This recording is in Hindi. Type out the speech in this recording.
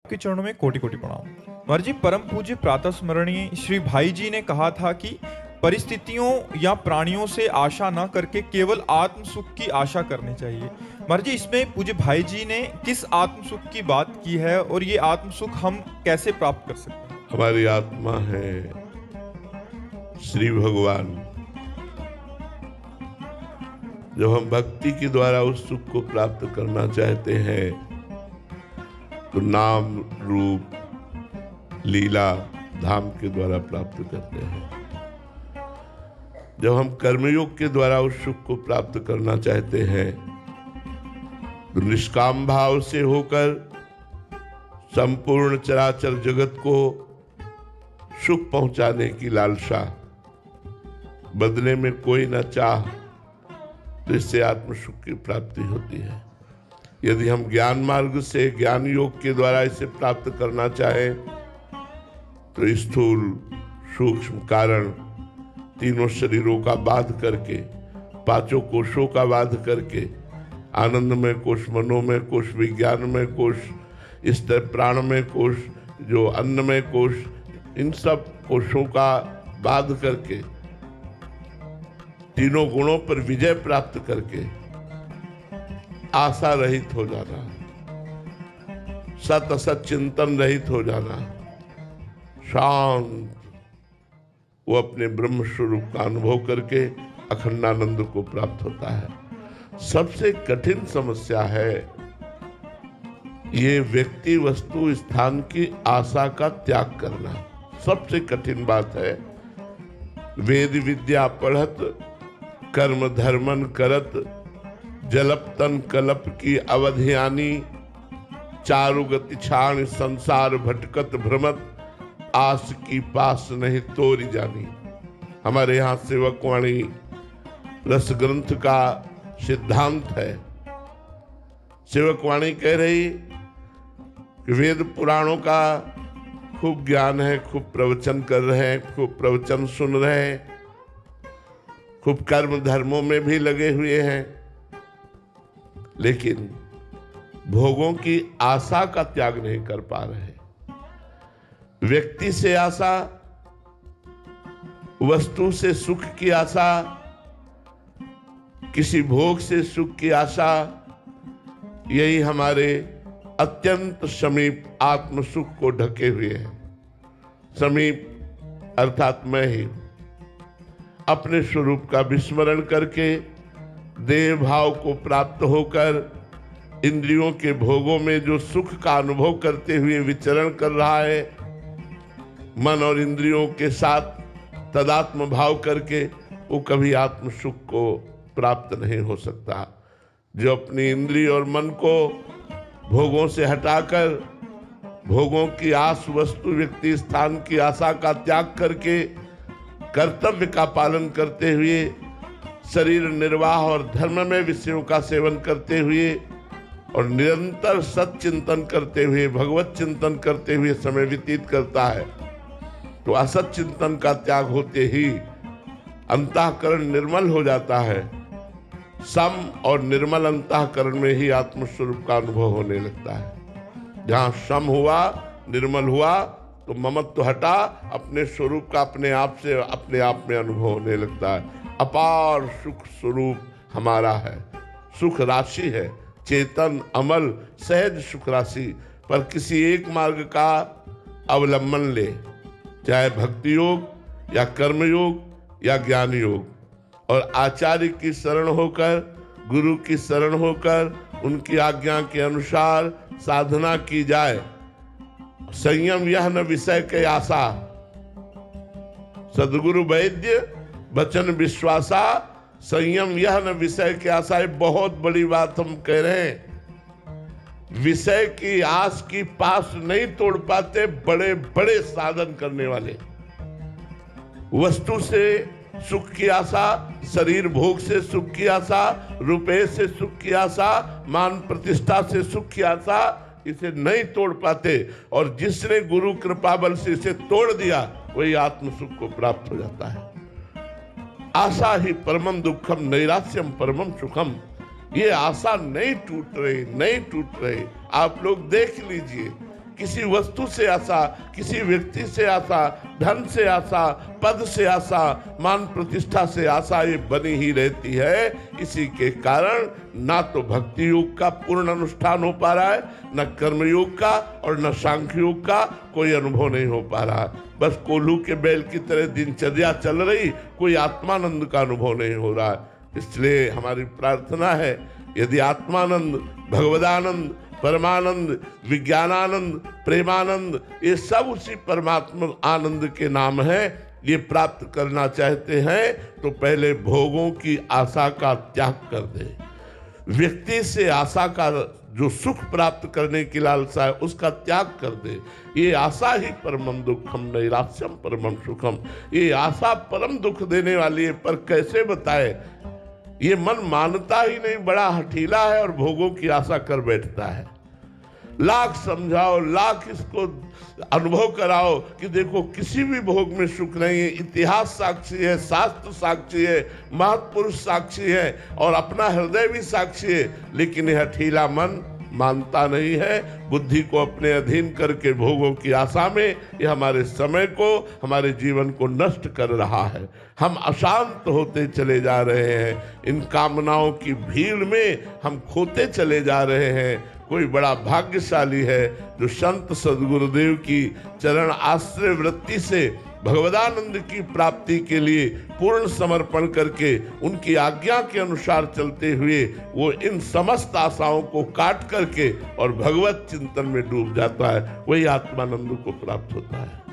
के चरणों में कोटि कोटि प्रणाम। महाराज जी, परम पूज्य प्रातः स्मरणीय श्री भाई जी ने कहा था कि परिस्थितियों या प्राणियों से आशा न करके केवल आत्म सुख की आशा करनी चाहिए। महाराज जी, इसमें पूज्य भाई जी ने किस आत्म सुख की बात की है और ये आत्म सुख हम कैसे प्राप्त कर सकते हैं? हमारी आत्मा है श्री भगवान। जब हम भक्ति के द्वारा उस सुख को प्राप्त करना चाहते हैं तो नाम रूप लीला धाम के द्वारा प्राप्त करते हैं। जब हम कर्मयोग के द्वारा उस सुख को प्राप्त करना चाहते हैं तो निष्काम भाव से होकर संपूर्ण चराचर जगत को सुख पहुंचाने की लालसा, बदले में कोई न चाह, तो इससे आत्म सुख की प्राप्ति होती है। यदि हम ज्ञान मार्ग से ज्ञान योग के द्वारा इसे प्राप्त करना चाहें तो स्थूल सूक्ष्म कारण तीनों शरीरों का बाध करके, पांचों कोशों का बाध करके, आनंदमय कोश, मनोमय कोश, विज्ञानमय कोश, इस तरह प्राणमय कोश, जो अन्नमय कोश, इन सब कोशों का बाध करके तीनों गुणों पर विजय प्राप्त करके आशा रहित हो जाना, सत असत चिंतन रहित हो जाना, शांत, वो अपने ब्रह्म स्वरूप का अनुभव करके अखंडानंद को प्राप्त होता है। सबसे कठिन समस्या है ये व्यक्ति वस्तु स्थान की आशा का त्याग करना। सबसे कठिन बात है। वेद विद्या पढ़त कर्म धर्मन करत, जलप तन कलप की अवधियानी, चारु गति छाण संसार भटकत भ्रमत, आस की पास नहीं तोरी जानी। हमारे यहाँ सेवकवाणी रस ग्रंथ का सिद्धांत है। सेवकवाणी कह रही कि वेद पुराणों का खूब ज्ञान है, खूब प्रवचन कर रहे हैं, खूब प्रवचन सुन रहे हैं, खूब कर्म धर्मों में भी लगे हुए हैं, लेकिन भोगों की आशा का त्याग नहीं कर पा रहे। व्यक्ति से आशा, वस्तु से सुख की आशा, किसी भोग से सुख की आशा, यही हमारे अत्यंत समीप आत्म सुख को ढके हुए है। समीप अर्थात मैं ही अपने स्वरूप का विस्मरण करके देह भाव को प्राप्त होकर इंद्रियों के भोगों में जो सुख का अनुभव करते हुए विचरण कर रहा है, मन और इंद्रियों के साथ तदात्म भाव करके वो कभी आत्म सुख को प्राप्त नहीं हो सकता। जो अपनी इंद्रिय और मन को भोगों से हटाकर भोगों की आस, वस्तु, व्यक्ति, स्थान की आशा का त्याग करके कर्तव्य का पालन करते हुए शरीर निर्वाह और धर्म में विषयों का सेवन करते हुए और निरंतर सत चिंतन करते हुए, भगवत चिंतन करते हुए समय व्यतीत करता है, तो असत चिंतन का त्याग होते ही अंतःकरण निर्मल हो जाता है। सम और निर्मल अंतःकरण में ही आत्मस्वरूप का अनुभव होने लगता है। जहां सम हुआ, निर्मल हुआ, तो ममत्व हटा, अपने स्वरूप का अपने आप से अपने आप में अनुभव होने लगता है। अपार सुख स्वरूप हमारा है, सुख राशि है, चेतन अमल सहज सुख राशि। पर किसी एक मार्ग का अवलंबन ले, चाहे भक्ति योग या कर्म योग या ज्ञान योग, और आचार्य की शरण होकर, गुरु की शरण होकर उनकी आज्ञा के अनुसार साधना की जाए। संयम यह न विषय के आशा, सदगुरु वैद्य वचन विश्वासा, संयम यह न विषय के आशा। बहुत बड़ी बात हम कह रहे हैं। विषय की आस की पास नहीं तोड़ पाते बड़े बड़े साधन करने वाले। वस्तु से सुख की आशा, शरीर भोग से सुख की आशा, रुपए से सुख की आशा, मान प्रतिष्ठा से सुख की आशा, इसे नहीं तोड़ पाते। और जिसने गुरु कृपा बल से इसे तोड़ दिया, वही आत्म सुख को प्राप्त हो जाता है। आशा ही परमम दुखम नैराश्यम परमम सुखम। ये आशा नहीं टूट रही, नहीं टूट रही। आप लोग देख लीजिए किसी वस्तु से आशा, किसी व्यक्ति से आशा, धन से आशा, पद से आशा, मान प्रतिष्ठा से आशा ये बनी ही रहती है। इसी के कारण ना तो भक्ति योग का पूर्ण अनुष्ठान हो पा रहा है, न कर्मयोग का और न सांख्य योग का कोई अनुभव नहीं हो पा रहा है। बस कोल्हू के बैल की तरह दिनचर्या चल रही, कोई आत्मानंद का अनुभव नहीं हो रहा है। इसलिए हमारी प्रार्थना है, यदि आत्मानंद, भगवदानंद, परमानंद, विज्ञानानंद, प्रेमानंद ये सब उसी परमात्मा आनंद के नाम है, ये प्राप्त करना चाहते हैं तो पहले भोगों की आशा का त्याग कर दे। व्यक्ति से आशा का जो सुख प्राप्त करने की लालसा है उसका त्याग कर दे। ये आशा ही परमम दुखम नैराश्यम परमम सुखम, ये आशा परम दुख देने वाली है। पर कैसे बताए, ये मन मानता ही नहीं, बड़ा हठीला है और भोगों की आशा कर बैठता है। लाख समझाओ, लाख इसको अनुभव कराओ कि देखो किसी भी भोग में सुख नहीं है। इतिहास साक्षी है, शास्त्र साक्षी है, महापुरुष साक्षी है और अपना हृदय भी साक्षी है, लेकिन यह हठीला मन मानता नहीं है। बुद्धि को अपने अधीन करके भोगों की आशा में यह हमारे समय को, हमारे जीवन को नष्ट कर रहा है। हम अशांत होते चले जा रहे हैं, इन कामनाओं की भीड़ में हम खोते चले जा रहे हैं। कोई बड़ा भाग्यशाली है जो संत सद्गुरुदेव की चरण आश्रय वृत्ति से भगवदानंद की प्राप्ति के लिए पूर्ण समर्पण करके उनकी आज्ञा के अनुसार चलते हुए वो इन समस्त आशाओं को काट करके और भगवत चिंतन में डूब जाता है, वही आत्मानंद को प्राप्त होता है।